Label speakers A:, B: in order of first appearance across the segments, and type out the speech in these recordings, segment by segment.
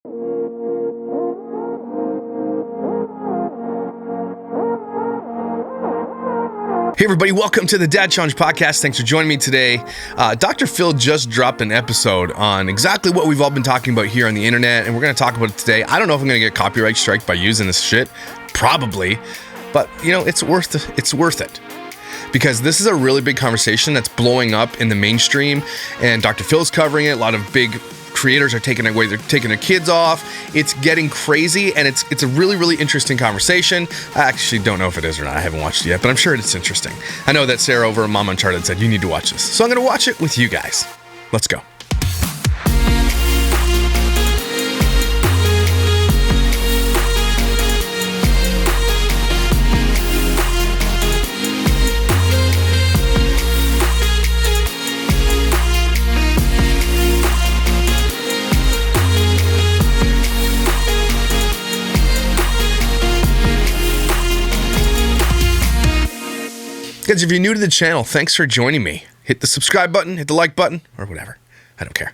A: Hey everybody, welcome to the Dad Challenge podcast. Thanks for joining me today. Dr. Phil just dropped an episode on exactly what we've all been talking about here on the internet, and we're going to talk about it today. I don't know if I'm going to get copyright strike by using this shit. Probably. But, you know, it's worth it. Because this is a really big conversation that's blowing up in the mainstream, and Dr. Phil's covering it. A lot of big creators are taking it away. They're taking their kids off. It's getting crazy, and it's a really, really interesting conversation. I actually don't know if it is or not. I haven't watched it yet, but I'm sure it's interesting. I know that Sarah over at Mom Uncharted said, you need to watch this. So I'm going to watch it with you guys. Let's go. Guys, if you're new to the channel, thanks for joining me. Hit the subscribe button, hit the like button, or whatever. I don't care.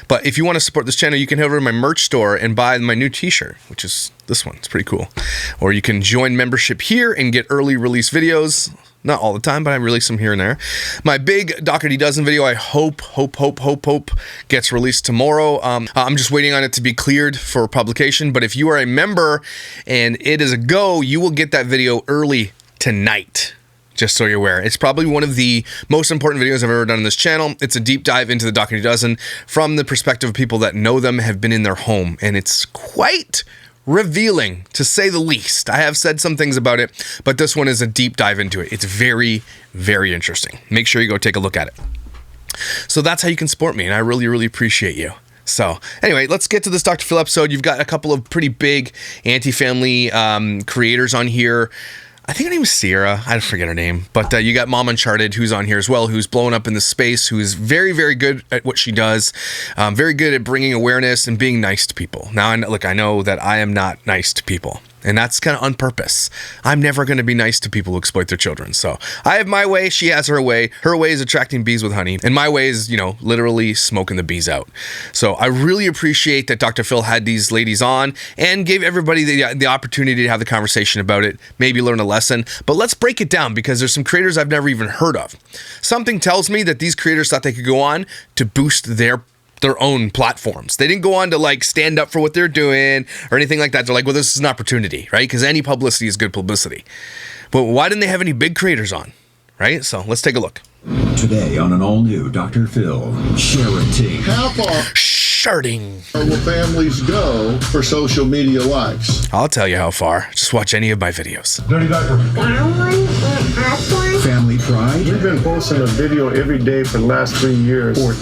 A: But if you want to support this channel, you can head over to my merch store and buy my new t-shirt, which is this one. It's pretty cool. Or you can join membership here and get early release videos. Not all the time, but I release them here and there. My big Doherty Dozen video, I hope gets released tomorrow. I'm just waiting on it to be cleared for publication. But if you are a member and it is a go, you will get that video early tonight. Just so you're aware. It's probably one of the most important videos I've ever done on this channel. It's a deep dive into the Doherty Dozen from the perspective of people that know them, have been in their home, and it's quite revealing, to say the least. I have said some things about it, but this one is a deep dive into it. It's very, very interesting. Make sure you go take a look at it. So that's how you can support me, and I really, really appreciate you. So anyway, let's get to this Dr. Phil episode. You've got a couple of pretty big anti-family creators on here. I think her name is Sierra. I forget her name. But you got Mom Uncharted, who's on here as well, who's blowing up in the space, who is very, very good at what she does. Very good at bringing awareness and being nice to people. Now, look, I know that I am not nice to people. And that's kind of on purpose. I'm never going to be nice to people who exploit their children. So I have my way. She has her way. Her way is attracting bees with honey. And my way is, you know, literally smoking the bees out. So I really appreciate that Dr. Phil had these ladies on and gave everybody the opportunity to have the conversation about it, maybe learn a lesson. But let's break it down because there's some creators I've never even heard of. Something tells me that these creators thought they could go on to boost their own platforms. They didn't go on to like stand up for what they're doing or anything like that. They're like, well, this is an opportunity, right? Because any publicity is good publicity. But why didn't they have any big creators on, right? So let's take a look.
B: Today on an all-new Dr. Phil, Charity.
C: How far
A: Sharding.
C: will families go for social media likes?
A: I'll tell you how far. Just watch any of my videos.
B: Dirty diaper. Family pride.
C: We've been posting a video every day for the last 3 years.
B: Or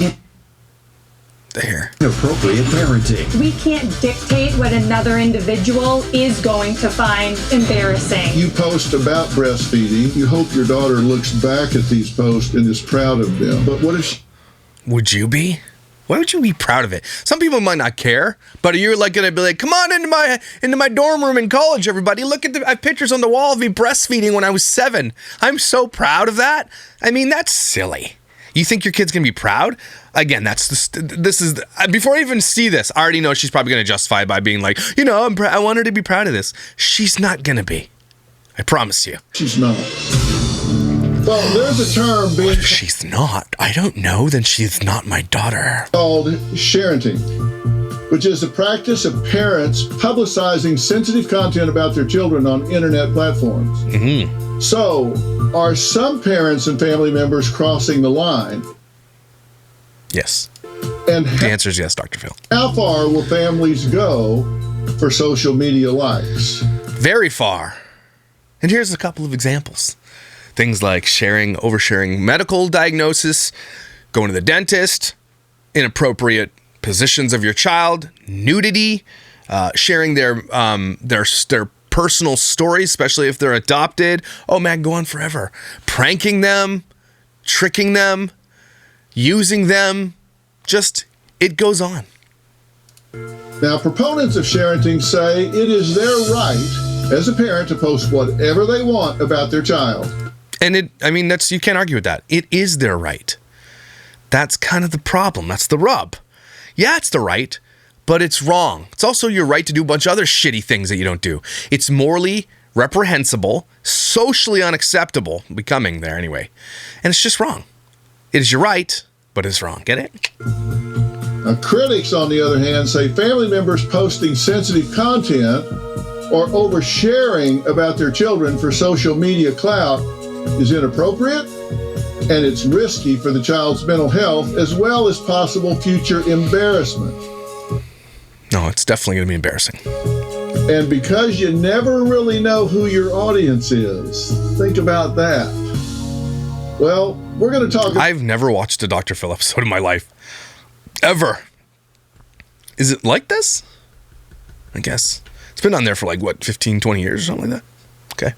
A: There.
B: inappropriate parenting.
D: We can't dictate what another individual is going to find embarrassing.
C: You post about breastfeeding. You hope your daughter looks back at these posts and is proud of them. But what if she...
A: Would you be? Why would you be proud of it? Some people might not care, but you're like gonna be like, come on into my dorm room in college, everybody. Look at I have pictures on the wall of me breastfeeding when I was 7. I'm so proud of that. I mean, that's silly. You think your kid's gonna be proud? Again, before I even see this, I already know she's probably gonna justify it by being like, you know, I want her to be proud of this. She's not gonna be. I promise you.
C: She's not. Well, there's a term being
A: What if she's not? I don't know. Then she's not my daughter.
C: called sharenting, which is the practice of parents publicizing sensitive content about their children on internet platforms.
A: Mm-hmm.
C: So, are some parents and family members crossing the line?
A: Yes.
C: And
A: The answer is yes, Dr. Phil.
C: how far will families go for social media likes?
A: Very far. And here's a couple of examples. Things like oversharing medical diagnosis, going to the dentist, inappropriate positions of your child, nudity, sharing their personal stories, especially if they're adopted. Oh man, go on forever. Pranking them, tricking them, using them. Just, it goes on.
C: Now, proponents of sharenting say it is their right as a parent to post whatever they want about their child.
A: And you can't argue with that. It is their right. That's kind of the problem. That's the rub. Yeah, it's the right, but it's wrong. It's also your right to do a bunch of other shitty things that you don't do. It's morally reprehensible, socially unacceptable, becoming there anyway. And it's just wrong. It is your right, but it's wrong. Get it?
C: Now, critics, on the other hand, say family members posting sensitive content or oversharing about their children for social media clout is inappropriate, and it's risky for the child's mental health as well as possible future embarrassment.
A: No, it's definitely going to be embarrassing.
C: And because you never really know who your audience is, think about that. Well, we're going to talk...
A: I've never watched a Dr. Phil episode in my life. Ever. Is it like this? I guess. It's been on there for like, what, 15, 20 years or something like that? Okay.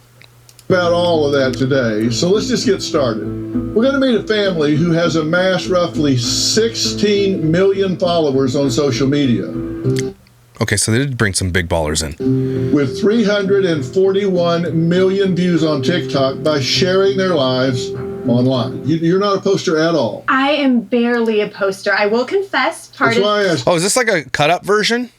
C: About all of that today, so let's just get started. We're going to meet a family who has amassed roughly 16 million followers on social media.
A: Okay, so they did bring some big ballers in.
C: With 341 million views on TikTok by sharing their lives online. You're not a poster at all.
D: I am barely a poster. I will confess,
C: That's why I asked
A: Oh, is this like a cut-up version?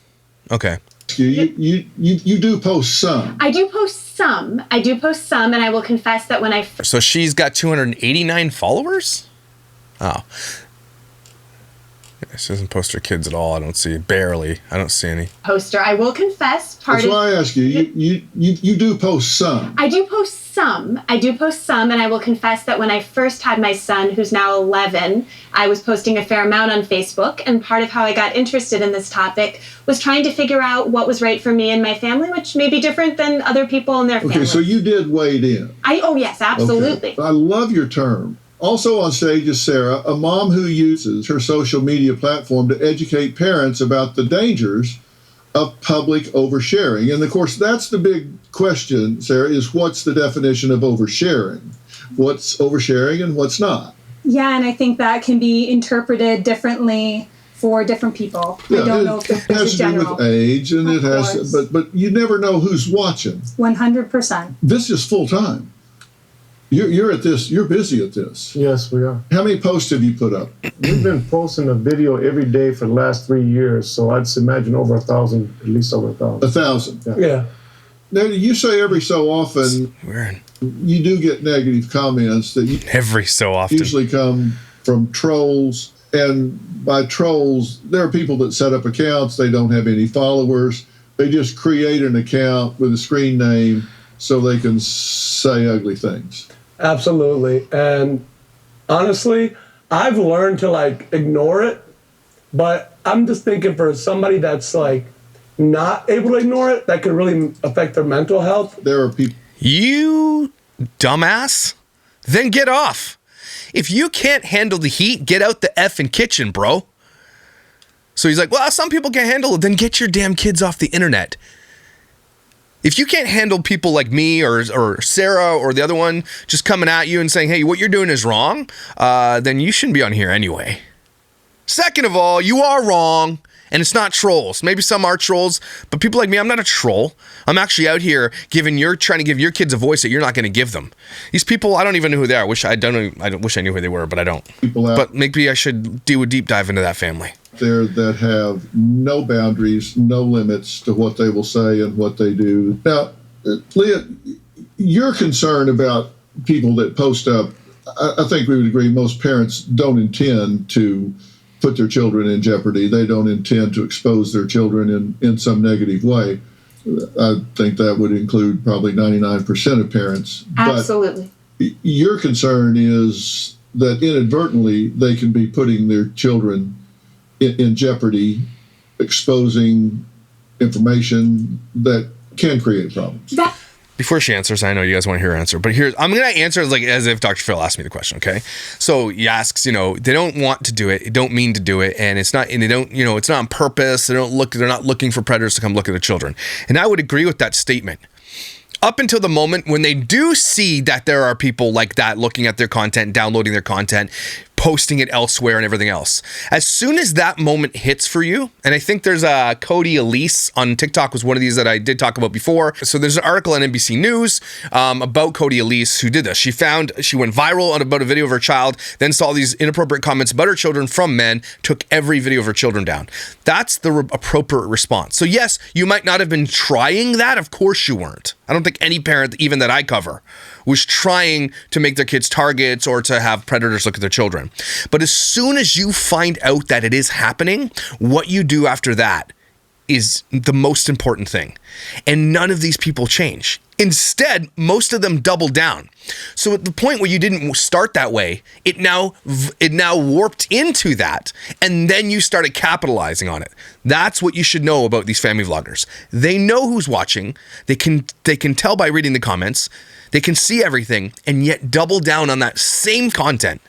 A: Okay.
C: you do post some.
D: I do post some. And I will confess that when I
A: So she's got 289 followers? Oh. Yeah, she doesn't post her kids at all. I don't see. Barely. I don't see any.
D: poster, I will confess
C: That's why I ask you do post some.
D: I do post some, and I will confess that when I first had my son, who's now 11, I was posting a fair amount on Facebook, and part of how I got interested in this topic was trying to figure out what was right for me and my family, which may be different than other people and their families.
C: Okay, so you did wade in.
D: Oh yes, absolutely.
C: Okay. I love your term. Also on stage is Sarah, a mom who uses her social media platform to educate parents about the dangers of public oversharing. And of course, that's the big question, Sarah, is what's the definition of oversharing? What's oversharing and what's not?
E: Yeah, and I think that can be interpreted differently for different people.
C: Yeah,
E: I don't know if
C: it
E: there's
C: has
E: a
C: to do
E: general.
C: with age, and
E: Of
C: it has,
E: course.
C: but you never know who's watching.
E: 100%.
C: This is full time. You're at this. You're busy at this.
F: Yes, we are.
C: How many posts have you put up?
F: We've been posting a video every day for the last 3 years, so I'd imagine over 1,000, at least over 1,000.
C: 1,000.
F: Yeah.
C: Now, you say every so often
A: Weird.
C: you do get negative comments that
A: Every so often.
C: usually come from trolls. And by trolls, there are people that set up accounts. They don't have any followers. They just create an account with a screen name so they can say ugly things.
F: Absolutely. And honestly, I've learned to ignore it, but I'm just thinking for somebody that's not able to ignore it, that could really affect their mental health.
C: There are people.
A: You dumbass. Then get off. If you can't handle the heat, get out the effing kitchen, bro. So he's like, well, some people can't handle it. Then get your damn kids off the internet. If you can't handle people like me or Sarah or the other one just coming at you and saying, hey, what you're doing is wrong, then you shouldn't be on here anyway. Second of all, you are wrong, and it's not trolls. Maybe some are trolls, but people like me, I'm not a troll. I'm actually out here trying to give your kids a voice that you're not going to give them. These people, I don't even know who they are. I wish I knew who they were, but I don't.
C: People out
A: But maybe I should do a deep dive into that family.
C: there that have no boundaries, no limits to what they will say and what they do. Now, Leah, you're concerned about people that post up. I think we would agree most parents don't intend to put their children in jeopardy. They don't intend to expose their children in some negative way. I think that would include probably 99% of parents.
D: absolutely.
C: But your concern is that inadvertently they can be putting their children in jeopardy, exposing information that can create problems.
A: Before she answers, I know you guys want to hear her answer, but I'm going to answer as if Dr. Phil asked me the question, okay? So he asks, they don't want to do it, don't mean to do it, and it's not on purpose. They're not looking for predators to come look at their children. And I would agree with that statement. Up until the moment when they do see that there are people like that looking at their content, downloading their content, posting it elsewhere and everything else. As soon as that moment hits for you, and I think there's a Cody Elise on TikTok was one of these that I did talk about before. So there's an article on NBC News about Cody Elise who did this. She went viral on about a video of her child, then saw these inappropriate comments about her children from men, took every video of her children down. That's the appropriate response. So yes, you might not have been trying that. Of course you weren't. I don't think any parent, even that I cover, was trying to make their kids targets or to have predators look at their children. But as soon as you find out that it is happening, what you do after that is the most important thing. And none of these people change. Instead, most of them double down. So at the point where you didn't start that way, it now warped into that, and then you started capitalizing on it. That's what you should know about these family vloggers. They know who's watching. They can tell by reading the comments. They can see everything, and yet double down on that same content.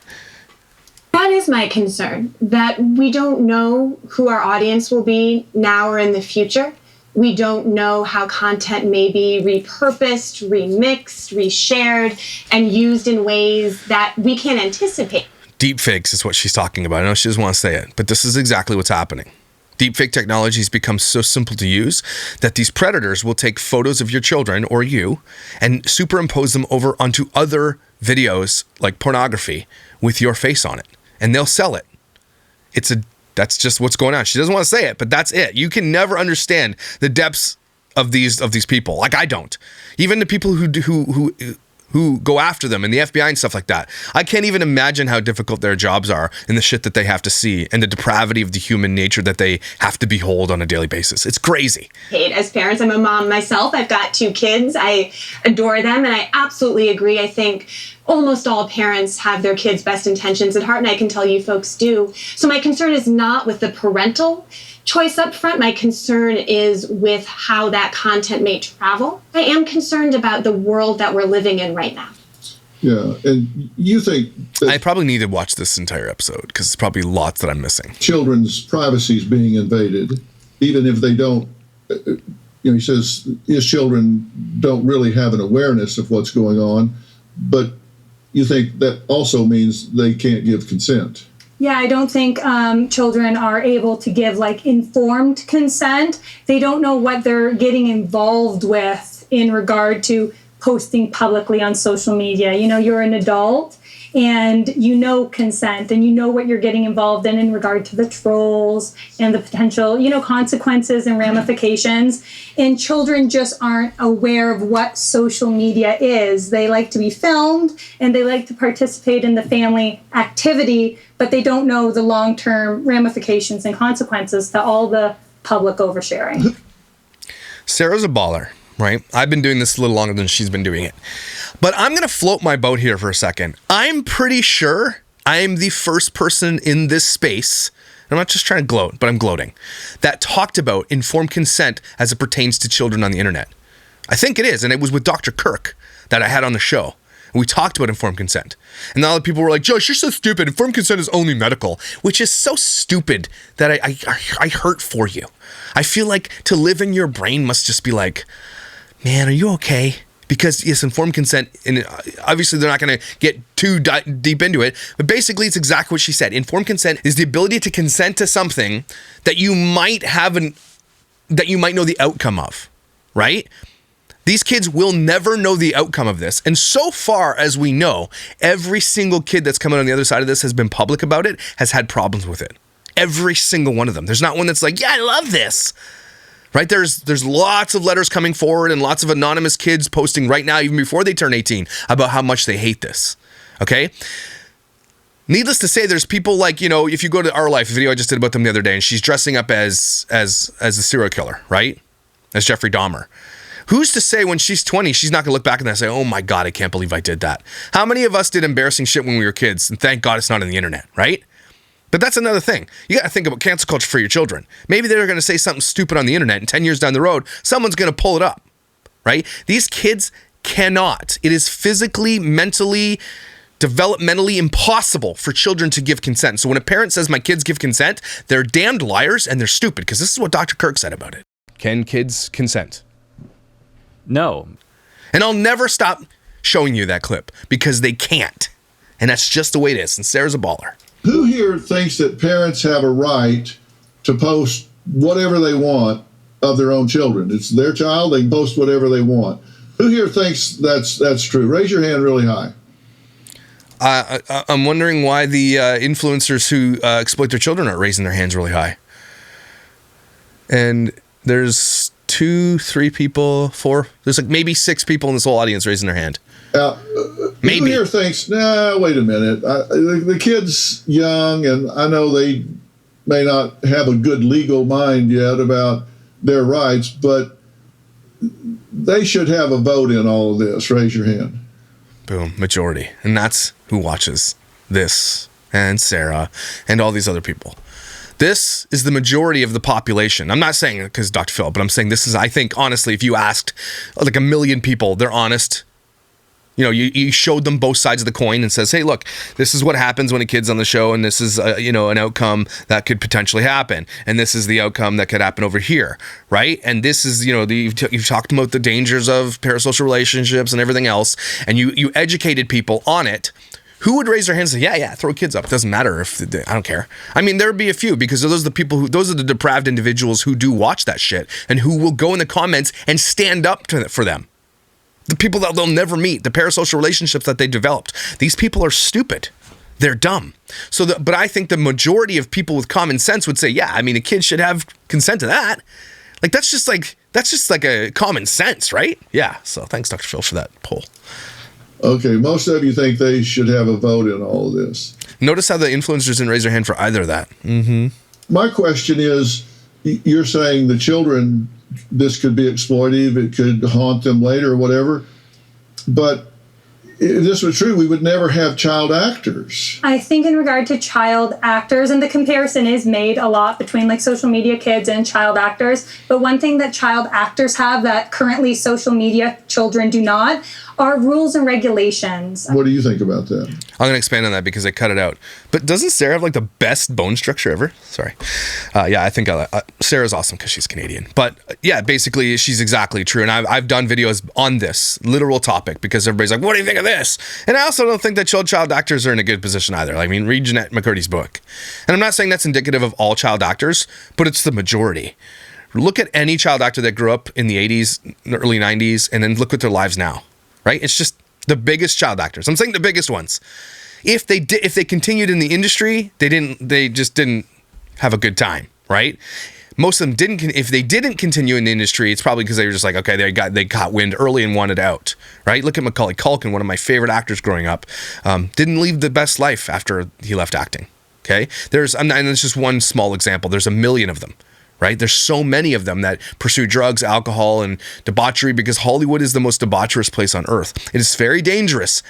D: That is my concern, that we don't know who our audience will be now or in the future. We don't know how content may be repurposed, remixed, reshared, and used in ways that we can't anticipate.
A: Deepfakes is what she's talking about. I know she doesn't want to say it, but this is exactly what's happening. Deepfake technology has become so simple to use that these predators will take photos of your children or you and superimpose them over onto other videos like pornography with your face on it, and they'll sell it. That's just what's going on. She doesn't want to say it, but that's it. You can never understand the depths of these people. Like I don't. Even the people who go after them and the FBI and stuff like that. I can't even imagine how difficult their jobs are and the shit that they have to see and the depravity of the human nature that they have to behold on a daily basis. It's crazy.
D: As parents, I'm a mom myself. I've got 2 kids. I adore them, and I absolutely agree. I think almost all parents have their kids' best intentions at heart, and I can tell you folks do. So my concern is not with the parental choice up front. My concern is with how that content may travel. I am concerned about the world that we're living in right now.
C: Yeah, and you think that
A: I probably need to watch this entire episode because there's probably lots that I'm missing.
C: children's privacy is being invaded, even if they don't, he says his children don't really have an awareness of what's going on, but you think that also means they can't give consent.
E: Yeah, I don't think children are able to give informed consent. They don't know what they're getting involved with in regard to posting publicly on social media. You're an adult and consent and what you're getting involved in regard to the trolls and the potential, consequences and ramifications. And children just aren't aware of what social media is. They like to be filmed and they like to participate in the family activity, but they don't know the long-term ramifications and consequences to all the public oversharing.
A: Sarah's a baller, right? I've been doing this a little longer than she's been doing it. But I'm going to float my boat here for a second. I'm pretty sure I am the first person in this space, I'm not just trying to gloat, but I'm gloating, that talked about informed consent as it pertains to children on the internet. I think it is, and it was with Dr. Kirk that I had on the show. And we talked about informed consent. And all the people were like, Josh, you're so stupid. Informed consent is only medical, which is so stupid that I hurt for you. I feel like to live in your brain must just be like, man, are you okay? Because yes, informed consent, and obviously they're not going to get too deep into it, but basically it's exactly what she said. Informed consent is the ability to consent to something that you might know the outcome of, right? These kids will never know the outcome of this. And so far as we know, every single kid that's come out on the other side of this has been public about it, has had problems with it. Every single one of them. There's not one that's like, yeah, I love this. Right? There's lots of letters coming forward and lots of anonymous kids posting right now, even before they turn 18, about how much they hate this. Okay? Needless to say, there's people like, if you go to Our Life, a video I just did about them the other day, and she's dressing up as a serial killer, right? As Jeffrey Dahmer. Who's to say when she's 20, she's not going to look back and say, oh my God, I can't believe I did that. How many of us did embarrassing shit when we were kids? And thank God it's not on the internet, right? But that's another thing. You got to think about cancel culture for your children. Maybe they're going to say something stupid on the internet, and 10 years down the road, someone's going to pull it up, right? These kids cannot. It is physically, mentally, developmentally impossible for children to give consent. So when a parent says my kids give consent, they're damned liars and they're stupid, because this is what Dr. Kirk said about it. Can kids consent?
G: No.
A: And I'll never stop showing you that clip because they can't. And that's just the way it is. And Sarah's a baller.
C: Who here thinks that parents have a right to post whatever they want of their own children? It's their child, they can post whatever they want. Who here thinks that's true? Raise your hand really high.
A: I'm wondering why the influencers who exploit their children aren't raising their hands really high. And there's 2, 3 people, 4. There's like maybe 6 people in this whole audience raising their hand.
C: Maybe. Who here thinks, nah, wait a minute. The kid's young, and I know they may not have a good legal mind yet about their rights, but they should have a vote in all of this. Raise your hand.
A: Boom, majority. And that's who watches this, and Sarah, and all these other people. This is the majority of the population. I'm not saying it because Dr. Phil, but I'm saying this is, I think, honestly, if you asked like 1 million people, they're honest. You know, you showed them both sides of the coin and says, hey, look, this is what happens when a kid's on the show, and this is, an outcome that could potentially happen. And this is the outcome that could happen over here, right? And this is, you've talked about the dangers of parasocial relationships and everything else, and you educated people on it. Who would raise their hands and say, yeah, throw kids up. It doesn't matter if, I don't care. I mean, there'd be a few, because those are the depraved individuals who do watch that shit and who will go in the comments and stand up for them. The people that they'll never meet, the parasocial relationships that they developed. These people are stupid. They're dumb. But I think the majority of people with common sense would say, yeah, I mean, a kid should have consent to that. Like, that's just like a common sense, right? Yeah. So thanks, Dr. Phil, for that poll.
C: Okay, most of you think they should have a vote in all of this.
A: Notice how the influencers didn't raise their hand for either of that. Mm-hmm.
C: My question is, you're saying the children, this could be exploitive, it could haunt them later or whatever, but if this was true, we would never have child actors.
E: I think in regard to child actors, and the comparison is made a lot between like social media kids and child actors, but one thing that child actors have that currently social media children do not are rules and regulations.
C: What do you think about that?
A: I'm going to expand on that because I cut it out. But doesn't Sarah have like the best bone structure ever? Sorry. I think Sarah's awesome because she's Canadian. But yeah, basically she's exactly true. And I've done videos on this literal topic because everybody's like, what do you think of this? And I also don't think that child actors are in a good position either. I mean, read Jeanette McCurdy's book. And I'm not saying that's indicative of all child actors, but it's the majority. Look at any child actor that grew up in the 80s, early 90s, and then look at their lives now. Right? It's just the biggest child actors. I'm saying the biggest ones. If they continued in the industry, they just didn't have a good time, right? Most of them didn't. If they didn't continue in the industry, it's probably because they were just like, okay, they got wind early and wanted out, right? Look at Macaulay Culkin, one of my favorite actors growing up. Didn't lead the best life after he left acting. Okay, and it's just one small example. There's a million of them. Right? There's so many of them that pursue drugs, alcohol, and debauchery because Hollywood is the most debaucherous place on earth. It is very dangerous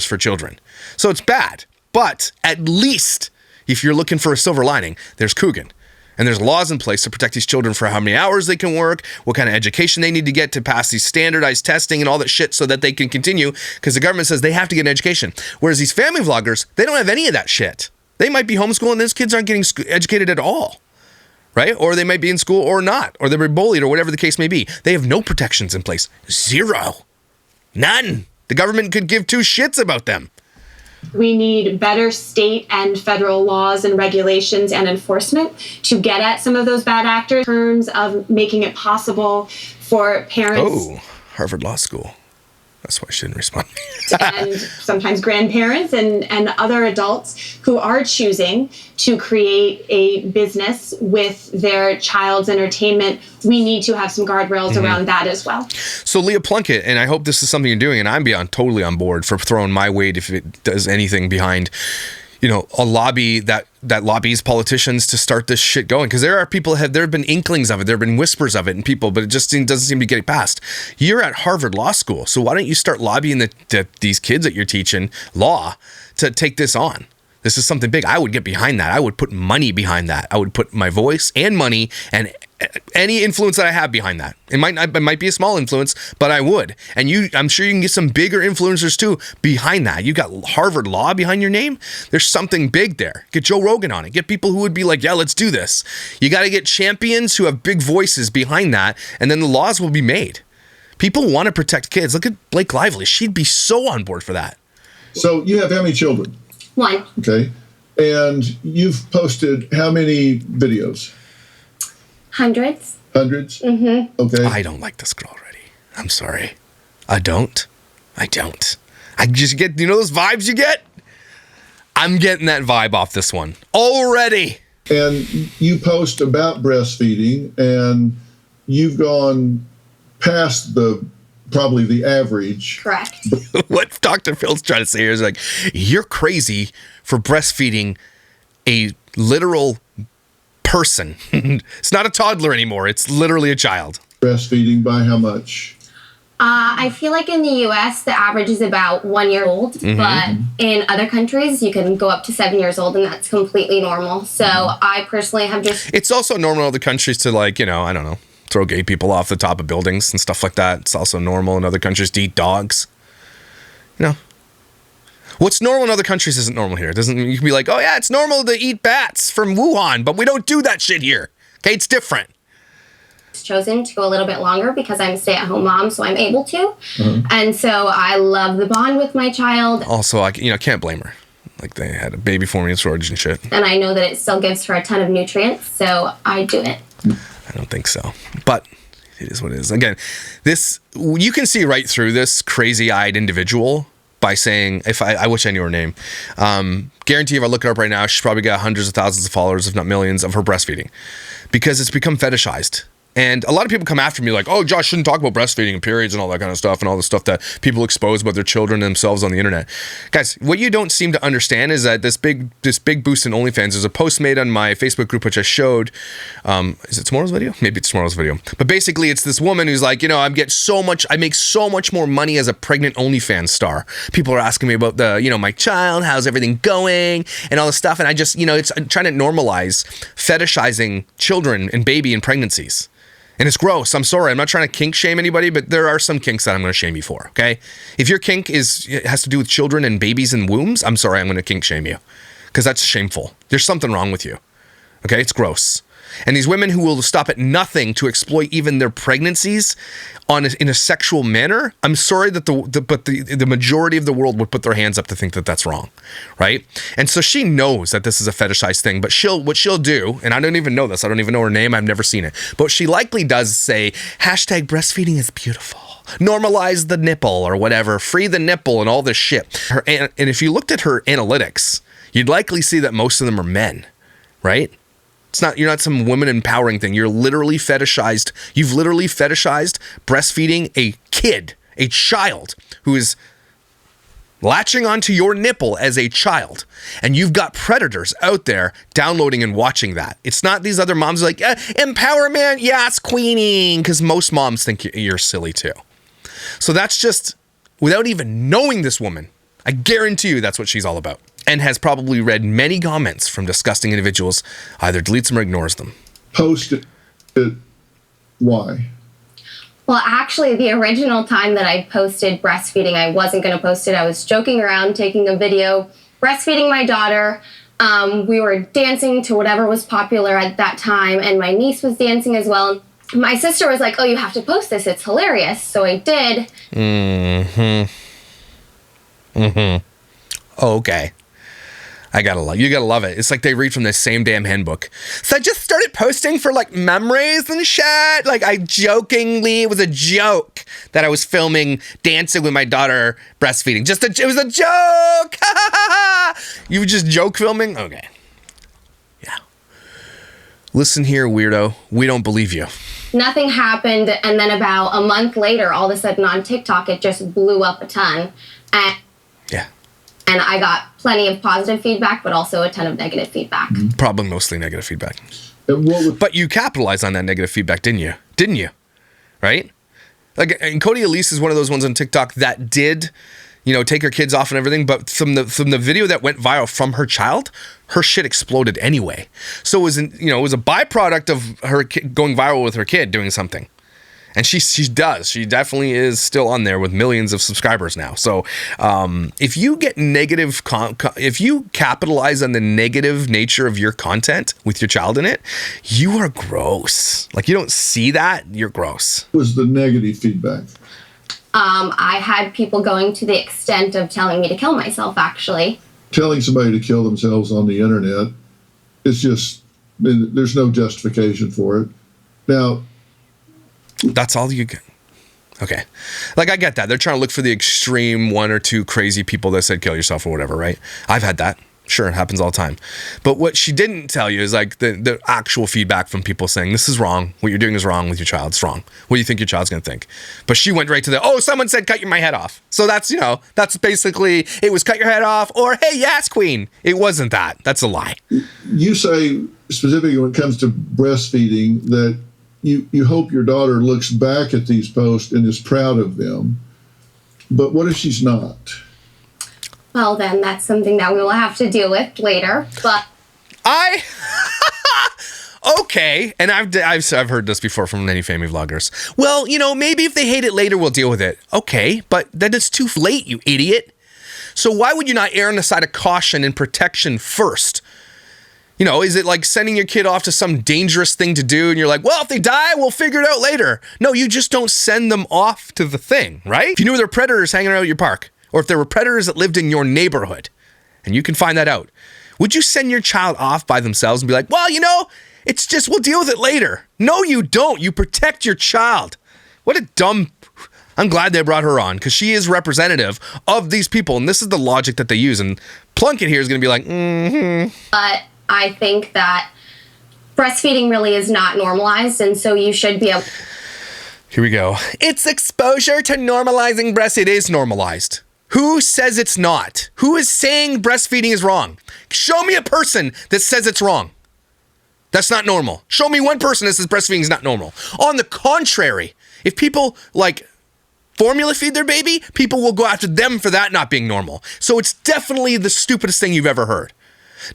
A: for children. So it's bad. But at least if you're looking for a silver lining, there's Coogan. And there's laws in place to protect these children for how many hours they can work, what kind of education they need to get to pass these standardized testing and all that shit so that they can continue, because the government says they have to get an education. Whereas these family vloggers, they don't have any of that shit. They might be homeschooling and those kids aren't getting educated at all. Right? Or they might be in school or not, or they were bullied or whatever the case may be. They have no protections in place. Zero. None. The government could give 2 shits about them.
D: We need better state and federal laws and regulations and enforcement to get at some of those bad actors in terms of making it possible for parents.
A: Oh, Harvard Law School. That's why she didn't respond.
D: And sometimes grandparents and other adults who are choosing to create a business with their child's entertainment. We need to have some guardrails around that as well.
A: So Leah Plunkett, and I hope this is something you're doing, and I'm totally on board for throwing my weight if it does anything behind, a lobby that lobbies politicians to start this shit going. Because there have been inklings of it, there have been whispers of it in people, but it just doesn't seem to be getting passed. You're at Harvard Law School, so why don't you start lobbying these kids that you're teaching law to take this on? This is something big. I would get behind that. I would put money behind that. I would put my voice and money and any influence that I have behind that. It might be a small influence, but I would. And I'm sure you can get some bigger influencers too behind that. You got Harvard Law behind your name. There's something big there. Get Joe Rogan on it. Get people who would be like, yeah, let's do this. You got to get champions who have big voices behind that, and then the laws will be made. People want to protect kids. Look at Blake Lively. She'd be so on board for that.
C: So you have how many children?
D: 1.
C: Okay. And you've posted how many videos?
D: Hundreds.
C: Hundreds? Mm-hmm. Okay.
A: I don't like this girl already. I'm sorry. I don't. I just get, you know those vibes you get? I'm getting that vibe off this one already.
C: And you post about breastfeeding, and you've gone past probably the average.
D: Correct.
A: What Dr. Phil's trying to say here is like, you're crazy for breastfeeding a literal person. It's not a toddler anymore. It's literally a child.
C: Breastfeeding by how much?
D: I feel like in the US, the average is about 1 year old, but in other countries, you can go up to 7 years old, and that's completely normal. So I personally have just.
A: It's also normal in other countries to, like, you know, I don't know, throw gay people off the top of buildings and stuff like that. It's also normal in other countries to eat dogs. You know, what's normal in other countries isn't normal here. It doesn't, you can be like, oh yeah, it's normal to eat bats from Wuhan, but we don't do that shit here. Okay, it's different.
D: Chosen to go a little bit longer because I'm a stay-at-home mom, so I'm able to. And so I love the bond with my child.
A: Also, I can't blame her. Like, they had a baby formula shortage and shit.
D: And I know that it still gives her a ton of nutrients, so I do it.
A: I don't think so, but it is what it is. Again, you can see right through this crazy-eyed individual by saying, I wish I knew her name. Guarantee if I look it up right now, she's probably got hundreds of thousands of followers, if not millions, of her breastfeeding, because it's become fetishized. And a lot of people come after me like, oh, Josh shouldn't talk about breastfeeding and periods and all that kind of stuff and all the stuff that people expose about their children themselves on the internet. Guys, what you don't seem to understand is that this big boost in OnlyFans, there's a post made on my Facebook group, which I showed. Is it tomorrow's video? Maybe it's tomorrow's video. But basically, it's this woman who's like, you know, I make so much more money as a pregnant OnlyFans star. People are asking me about my child, how's everything going, and all this stuff. And I just, it's trying to normalize fetishizing children and baby and pregnancies. And it's gross. I'm sorry. I'm not trying to kink shame anybody, but there are some kinks that I'm going to shame you for, okay? If your kink has to do with children and babies and wombs, I'm sorry, I'm going to kink shame you. Because that's shameful. There's something wrong with you. Okay? It's gross. And these women who will stop at nothing to exploit even their pregnancies in a sexual manner, I'm sorry that the majority of the world would put their hands up to think that that's wrong, right? And so she knows that this is a fetishized thing, but what she'll do, and I don't even know this, I don't even know her name, I've never seen it, but she likely does say, hashtag breastfeeding is beautiful, normalize the nipple or whatever, free the nipple and all this shit. And if you looked at her analytics, you'd likely see that most of them are men, right? You're not some women empowering thing. You've literally fetishized breastfeeding a kid, a child who is latching onto your nipple as a child. And you've got predators out there downloading and watching that. It's not these other moms like, empowerment, yes, queening, because most moms think you're silly too. So that's just, without even knowing this woman, I guarantee you that's what she's all about. And has probably read many comments from disgusting individuals, either deletes them or ignores them.
C: Post it. Why?
D: Well, actually, the original time that I posted breastfeeding, I wasn't going to post it. I was joking around, taking a video, breastfeeding my daughter. We were dancing to whatever was popular at that time, and my niece was dancing as well. My sister was like, oh, you have to post this. It's hilarious. So I did. Okay. You gotta love it. It's like they read from the same damn handbook. So I just started posting for like memories and shit. Like it was a joke that I was filming dancing with my daughter breastfeeding. It was a joke. You were just joke filming? Okay. Yeah. Listen here, weirdo. We don't believe you. Nothing happened, and then about a month later, all of a sudden on TikTok, it just blew up a ton. And I got plenty of positive feedback, but also a ton of negative feedback.
A: Probably mostly negative feedback. But you capitalized on that negative feedback, didn't you? Right? Like, and Cody Elise is one of those ones on TikTok that did, take her kids off and everything. But from the video that went viral from her child, her shit exploded anyway. So it was a byproduct of her going viral with her kid doing something. And she definitely is still on there with millions of subscribers now. So if you get negative, if you capitalize on the negative nature of your content with your child in it, you are gross. Like, you don't see that, you're gross.
C: What was the negative feedback?
D: I had people going to the extent of telling me to kill myself, actually.
C: telling somebody to kill themselves on the internet is just, there's no justification for it. Now,
A: that's all you get. Okay. Like, I get that. They're trying to look for the extreme one or two crazy people that said kill yourself or whatever, right? I've had that. Sure, it happens all the time. But what she didn't tell you is like the actual feedback from people saying, this is wrong. What you're doing is wrong with your child. It's wrong. What do you think your child's going to think? But she went right to someone said cut my head off. So that's, that's basically, it was cut your head off or, hey, yes, queen. It wasn't that. That's a lie.
C: You say specifically when it comes to breastfeeding that you hope your daughter looks back at these posts and is proud of them. But what if she's not?
H: Well, then that's something that we will have to deal with later. But
A: okay, and I've heard this before from many family vloggers. Well, maybe if they hate it later, we'll deal with it. Okay, but then it's too late, you idiot. So why would you not err on the side of caution and protection first? Is it like sending your kid off to some dangerous thing to do and you're like, well, if they die, we'll figure it out later. No, you just don't send them off to the thing, right? If you knew there were predators hanging around your park, or if there were predators that lived in your neighborhood, and you can find that out, would you send your child off by themselves and be like, well, it's just, we'll deal with it later? No, you don't. You protect your child. What a dumb... I'm glad they brought her on because she is representative of these people, and this is the logic that they use. And Plunkett here is going to be like,
H: But I think that breastfeeding really is not normalized, and so you should be able...
A: Here we go. It's exposure to normalizing breast. It is normalized. Who says it's not? Who is saying breastfeeding is wrong? Show me a person that says it's wrong. That's not normal. Show me one person that says breastfeeding is not normal. On the contrary, if people formula feed their baby, people will go after them for that not being normal. So it's definitely the stupidest thing you've ever heard.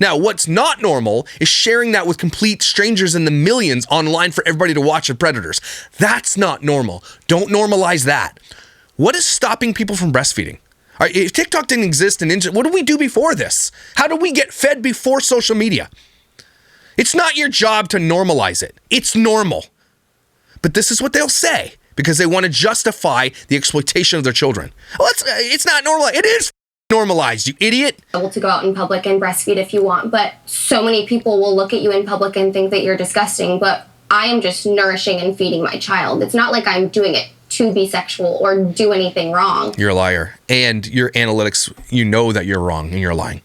A: Now, what's not normal is sharing that with complete strangers in the millions online for everybody to watch of predators. That's not normal. Don't normalize that. What is stopping people from breastfeeding? All right, if TikTok didn't exist and what did we do before this? How did we get fed before social media? It's not your job to normalize it. It's normal. But this is what they'll say because they want to justify the exploitation of their children. Well, it's not normal. It is normalized, you idiot.
H: Able to go out in public and breastfeed if you want, but so many people will look at you in public and think that you're disgusting, but I am just nourishing and feeding my child. It's not like I'm doing it to be sexual or do anything wrong.
A: You're a liar. And your analytics, that you're wrong and you're lying.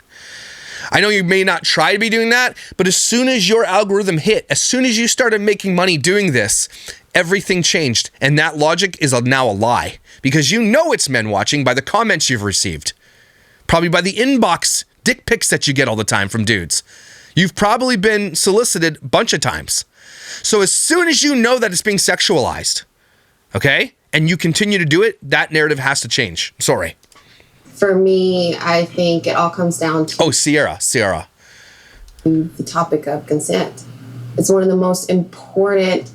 A: I know you may not try to be doing that, but as soon as your algorithm hit, as soon as you started making money doing this, everything changed. And that logic is now a lie because it's men watching by the comments you've received. Probably by the inbox dick pics that you get all the time from dudes. You've probably been solicited a bunch of times. So as soon as you know that it's being sexualized, okay, and you continue to do it, that narrative has to change. Sorry.
I: For me, I think it all comes down to...
A: Oh, Sierra.
I: The topic of consent. It's one of the most important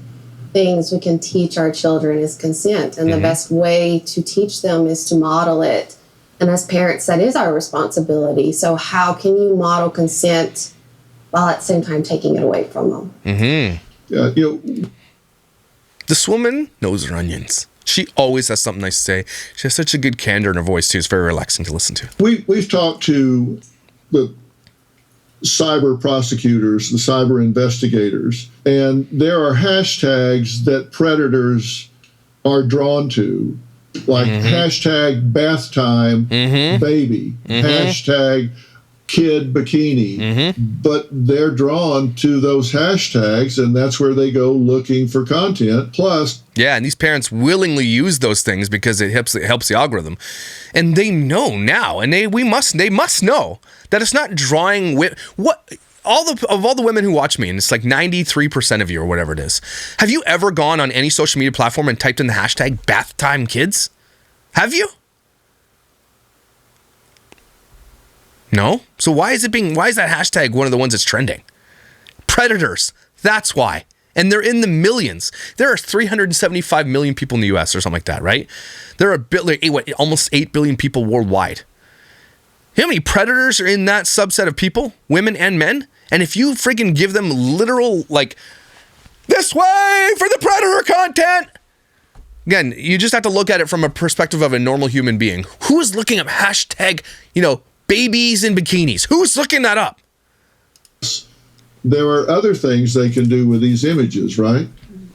I: things we can teach our children is consent. And the best way to teach them is to model it. And as parents, that is our responsibility. So how can you model consent while at the same time taking it away from them?
C: Yeah,
A: this woman knows her onions. She always has something nice to say. She has such a good candor in her voice, too. It's very relaxing to listen to.
C: we've talked to the cyber prosecutors, the cyber investigators, and there are hashtags that predators are drawn to. Like hashtag bath time baby, hashtag kid bikini, but they're drawn to those hashtags and that's where they go looking for content. Plus,
A: yeah, and these parents willingly use those things because it helps the algorithm, and they know now, and they must know that it's not drawing with what. All the women who watch me, and it's like 93% of you or whatever it is, have you ever gone on any social media platform and typed in the hashtag bath time kids? Have you? No? So why is that hashtag one of the ones that's trending? Predators. That's why. And they're in the millions. There are 375 million people in the US or something like that, right? There are almost 8 billion people worldwide. You know how many predators are in that subset of people? Women and men? And if you freaking give them literal, this way for the predator content. Again, you just have to look at it from a perspective of a normal human being. Who is looking up hashtag, babies in bikinis. Who's looking that up?
C: There are other things they can do with these images, right?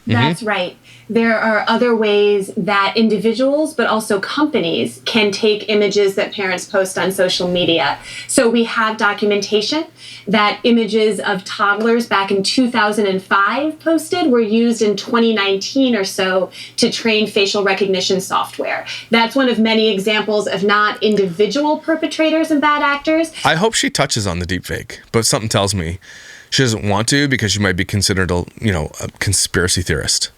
D: That's right. There are other ways that individuals, but also companies, can take images that parents post on social media. So we have documentation that images of toddlers back in 2005 posted were used in 2019 or so to train facial recognition software. That's one of many examples of not individual perpetrators and bad actors.
A: I hope she touches on the deepfake, but something tells me she doesn't want to because she might be considered a conspiracy theorist.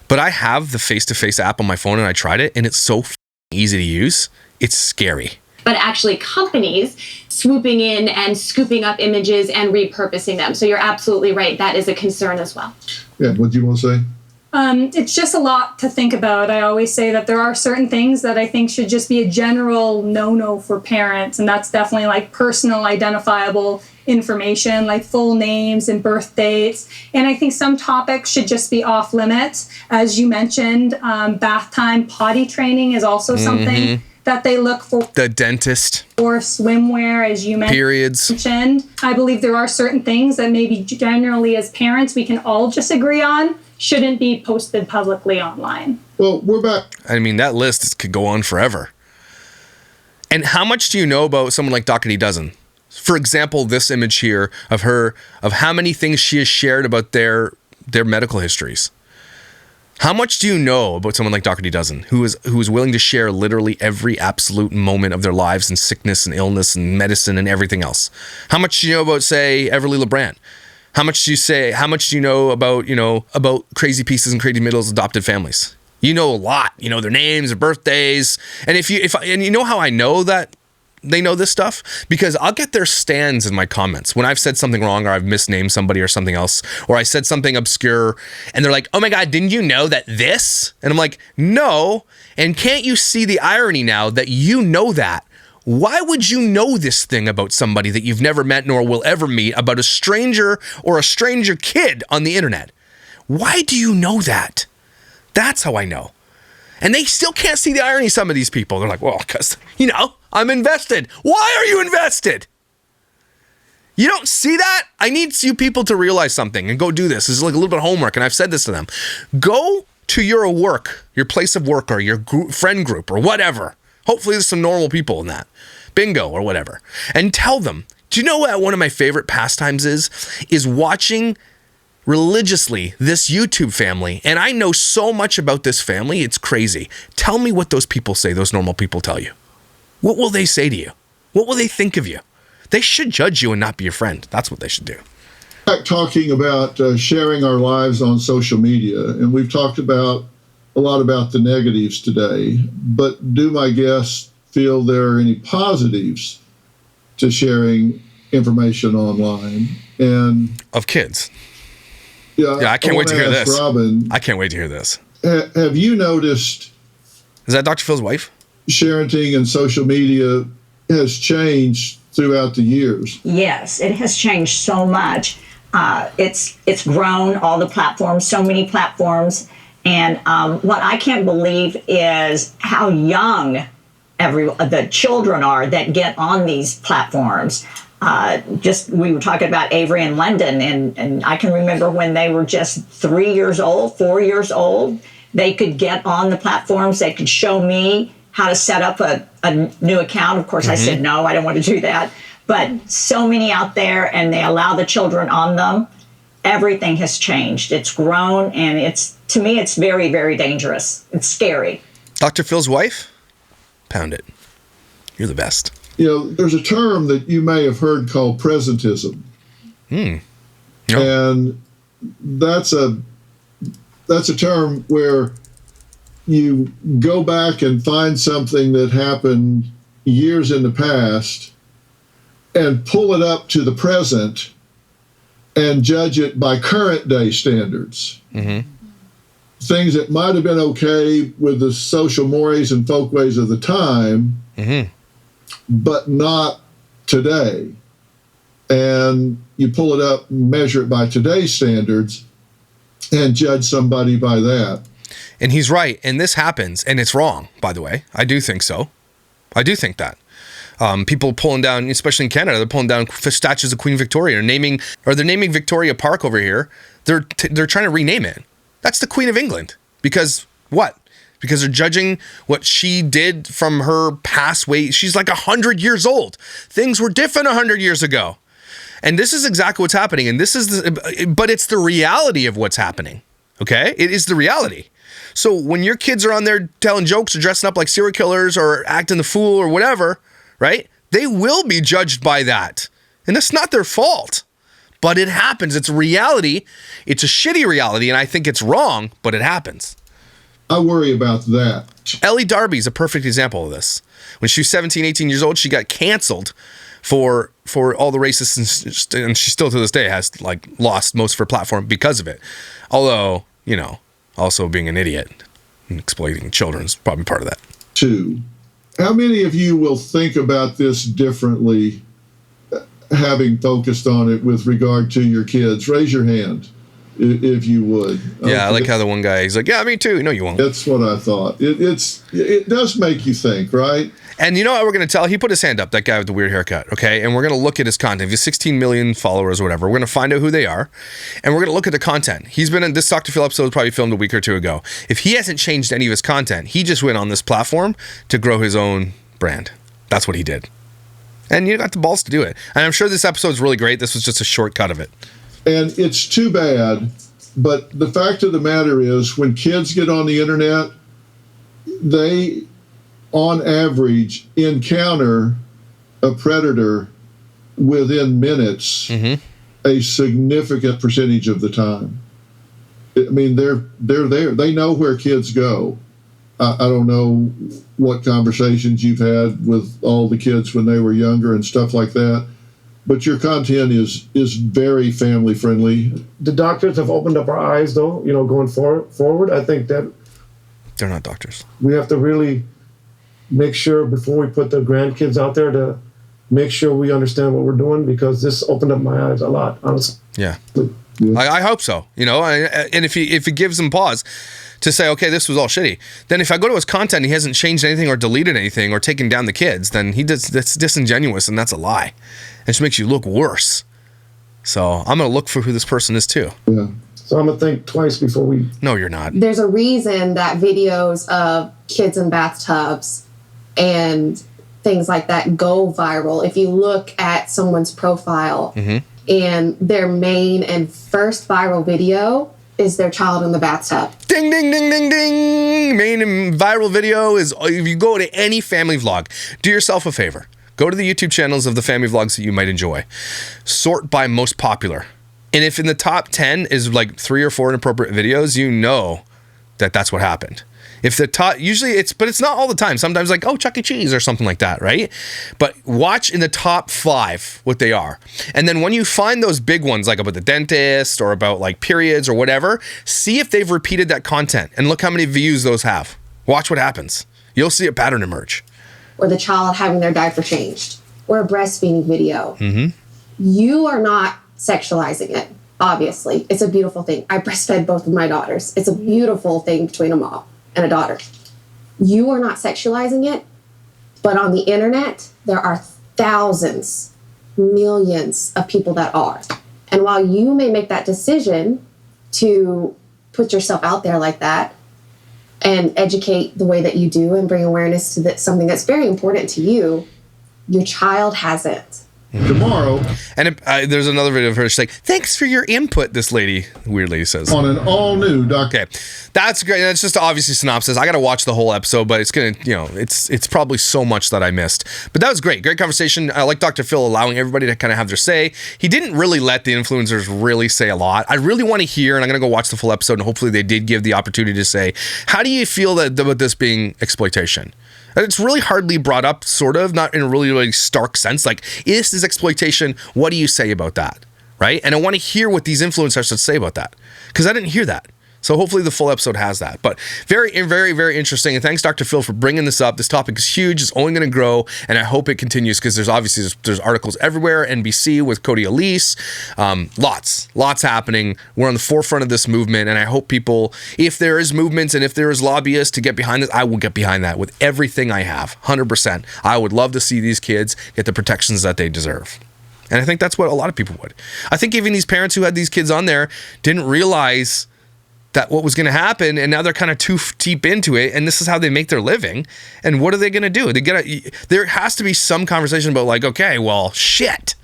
A: But I have the face-to-face app on my phone and I tried it and it's so easy to use. It's scary.
D: But actually companies swooping in and scooping up images and repurposing them. So you're absolutely right. That is a concern as well.
C: Yeah, what do you want to say?
E: It's just a lot to think about. I always say that there are certain things that I think should just be a general no-no for parents, and that's definitely like personal identifiable information, like full names and birth dates. And I think some topics should just be off limits. As you mentioned, bath time, potty training is also something that they look for.
A: The dentist.
E: Or swimwear, as you mentioned.
A: Periods.
E: I believe there are certain things that maybe generally as parents we can all just agree on shouldn't be posted publicly online.
C: Well, we're back.
A: I mean, that list could go on forever. And how much do you know about someone like Doherty Dozen? For example, this image here of her, of how many things she has shared about their medical histories. How much do you know about someone like Doherty Dozen, who is willing to share literally every absolute moment of their lives and sickness and illness and medicine and everything else? How much do you know about, say, Everly LeBrand? How much do you know about crazy pieces and crazy middles adopted families? You know a lot. You know their names, their birthdays. And if you know how I know that they know this stuff? Because I'll get their stands in my comments when I've said something wrong or I've misnamed somebody or something else, or I said something obscure and they're like, oh my God, didn't you know that this? And I'm like, no. And can't you see the irony now that you know that? Why would you know this thing about somebody that you've never met nor will ever meet, about a stranger or a stranger kid on the internet? Why do you know that? That's how I know. And they still can't see the irony, some of these people. They're like, well, because, I'm invested. Why are you invested? You don't see that? I need you people to realize something and go do this. This is like a little bit of homework, and I've said this to them. Go to your work, your place of work, or your friend group, or whatever. Hopefully there's some normal people in that. Bingo, or whatever. And tell them, do you know what one of my favorite pastimes is watching religiously this YouTube family. And I know so much about this family, it's crazy. Tell me what those people say, those normal people tell you. What will they say to you? What will they think of you? They should judge you and not be your friend. That's what they should do.
C: Talking about sharing our lives on social media, and we've talked about a lot about the negatives today, but do my guests feel there are any positives to sharing information online? And
A: of kids.
C: Yeah,
A: I can't wait to hear this.
C: Robin,
A: I can't wait to hear this.
C: Have you noticed?
A: Is that Dr. Phil's wife?
C: Sharing and social media has changed throughout the years.
J: Yes, it has changed so much. It's grown, all the platforms, so many platforms. And what I can't believe is how young the children are that get on these platforms. We were talking about Avery and London, and I can remember when they were just 3 years old, 4 years old, they could get on the platforms, they could show me how to set up a new account. Of course, I said, no, I don't want to do that. But so many out there, and they allow the children on them. Everything has changed. It's grown, and to me, it's very, very dangerous. It's scary.
A: Dr. Phil's wife? Pound it. You're the best.
C: There's a term that you may have heard called presentism.
A: Nope.
C: And that's a term where you go back and find something that happened years in the past and pull it up to the present and judge it by current day standards. Things that might have been okay with the social mores and folkways of the time, but not today. And you pull it up, measure it by today's standards, and judge somebody by that.
A: And he's right. And this happens. And it's wrong, by the way. I do think so. I do think that. People pulling down, especially in Canada, they're pulling down statues of Queen Victoria, they're naming Victoria Park over here. They're trying to rename it. That's the Queen of England. Because what? Because they're judging what she did from her past way. She's like 100 years old. Things were different 100 years ago. And this is exactly what's happening. And this is, but it's the reality of what's happening. Okay? It is the reality. So when your kids are on there telling jokes or dressing up like serial killers or acting the fool or whatever, right? They will be judged by that. And that's not their fault. But it happens. It's a reality. It's a shitty reality. And I think it's wrong, but it happens.
C: I worry about that.
A: Ellie Darby's a perfect example of this. When she was 17, 18 years old, she got canceled for all the racists, and she still to this day has like lost most of her platform because of it. Although, you know, also being an idiot and exploiting children is probably part of that.
C: 2. How many of you will think about this differently, having focused on it with regard to your kids? Raise your hand. If you would.
A: Yeah, I like how the one guy, he's like, yeah, me too. No, you won't.
C: That's what I thought. It does make you think, right?
A: And you know what we're going to tell? He put his hand up, that guy with the weird haircut, okay? And we're going to look at his content. He has 16 million followers or whatever. We're going to find out who they are, and we're going to look at the content. He's been in this Dr. Phil episode, was probably filmed a week or two ago. If he hasn't changed any of his content, he just went on this platform to grow his own brand. That's what he did. And you got the balls to do it. And I'm sure this episode is really great. This was just a shortcut of it.
C: And it's too bad, but the fact of the matter is when kids get on the internet, they, on average, encounter a predator within minutes, a significant percentage of the time. I mean, they're there. They know where kids go. I don't know what conversations you've had with all the kids when they were younger and stuff like that. But your content is very family friendly.
K: The doctors have opened up our eyes, though. You know, going forward, I think that
A: they're not doctors.
K: We have to really make sure before we put the grandkids out there to make sure we understand what we're doing, because this opened up my eyes a lot, honestly.
A: Yeah. I hope so. You know, and if it gives them pause to say, okay, this was all shitty, then if I go to his content, he hasn't changed anything or deleted anything or taken down the kids, then that's disingenuous and that's a lie. It just makes you look worse. So I'm going to look for who this person is too.
K: Yeah. So I'm going to think twice before we...
A: No, you're not.
I: There's a reason that videos of kids in bathtubs and things like that go viral. If you look at someone's profile and their main and first viral video is their child in the bathtub.
A: Ding, ding, ding, ding, ding. Main and viral video is, if you go to any family vlog, do yourself a favor. Go to the YouTube channels of the family vlogs that you might enjoy. Sort by most popular. And if in the top 10 is like 3 or 4 inappropriate videos, you know that that's what happened. If the top, usually but it's not all the time. Sometimes like, oh, Chuck E. Cheese or something like that, right? But watch in the top 5 what they are. And then when you find those big ones, like about the dentist or about like periods or whatever, see if they've repeated that content and look how many views those have. Watch what happens. You'll see a pattern emerge.
I: Or the child having their diaper changed. Or a breastfeeding video. You are not sexualizing it, obviously. It's a beautiful thing. I breastfed both of my daughters. It's a beautiful thing between a mom and a daughter. You are not sexualizing it, but on the internet, there are thousands, millions of people that are. And while you may make that decision to put yourself out there like that and educate the way that you do and bring awareness to something that's very important to you, your child hasn't.
C: Tomorrow.
A: And there's another video of her. She's like, thanks for your input, this weird lady says.
C: On an all-new
A: Okay. That's great. That's just obviously synopsis. I got to watch the whole episode, but it's going to, it's probably so much that I missed. But that was great. Great conversation. I like Dr. Phil allowing everybody to kind of have their say. He didn't really let the influencers really say a lot. I really want to hear, and I'm going to go watch the full episode, and hopefully they did give the opportunity to say, how do you feel about this being exploitation? It's really hardly brought up, sort of, not in a really, really stark sense. Like, this is exploitation. What do you say about that? Right? And I want to hear what these influencers have to say about that. Because I didn't hear that. So hopefully the full episode has that. But very, very, very interesting. And thanks, Dr. Phil, for bringing this up. This topic is huge. It's only going to grow. And I hope it continues because there's obviously there's articles everywhere. NBC with Cody Elise. Lots happening. We're on the forefront of this movement. And I hope people, if there is movements and if there is lobbyists to get behind this, I will get behind that with everything I have. 100%. I would love to see these kids get the protections that they deserve. And I think that's what a lot of people would. I think even these parents who had these kids on there didn't realize that what was going to happen, and now they're kind of too deep into it, and this is how they make their living. And what are they going to do? There has to be some conversation about like, okay, well, shit,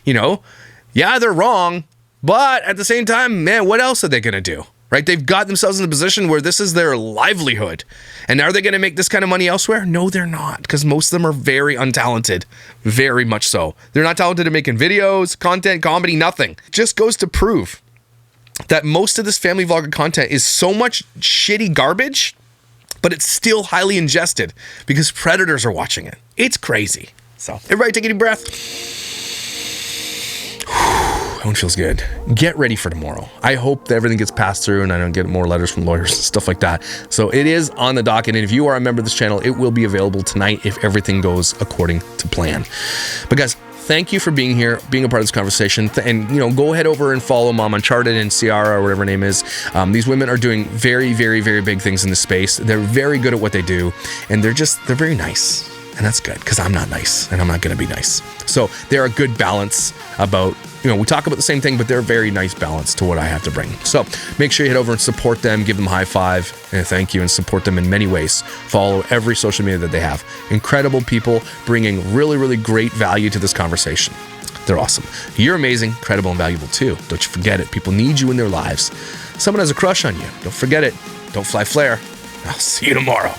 A: yeah, they're wrong, but at the same time, man, what else are they going to do? Right? They've got themselves in a position where this is their livelihood. And are they going to make this kind of money elsewhere? No, they're not, because most of them are very untalented, very much so. They're not talented at making videos, content, comedy, nothing. Just goes to prove that most of this family vlogger content is so much shitty garbage, but it's still highly ingested because predators are watching it. It's crazy. So everybody take a deep breath. That one feels good. Get ready for tomorrow. I hope that everything gets passed through and I don't get more letters from lawyers and stuff like that. So it is on the docket. And if you are a member of this channel, it will be available tonight if everything goes according to plan. But guys, thank you for being here, being a part of this conversation. And, go ahead over and follow Mom Uncharted and Ciara or whatever her name is. These women are doing very, very, very big things in this space. They're very good at what they do. And they're very nice. And that's good because I'm not nice and I'm not going to be nice. So they're a good balance about, we talk about the same thing, but they're a very nice balance to what I have to bring. So make sure you head over and support them, give them a high five and thank you, and support them in many ways. Follow every social media that they have. Incredible people bringing really, really great value to this conversation. They're awesome. You're amazing, incredible, and valuable too. Don't you forget it. People need you in their lives. Someone has a crush on you. Don't forget it. Don't fly flare. I'll see you tomorrow.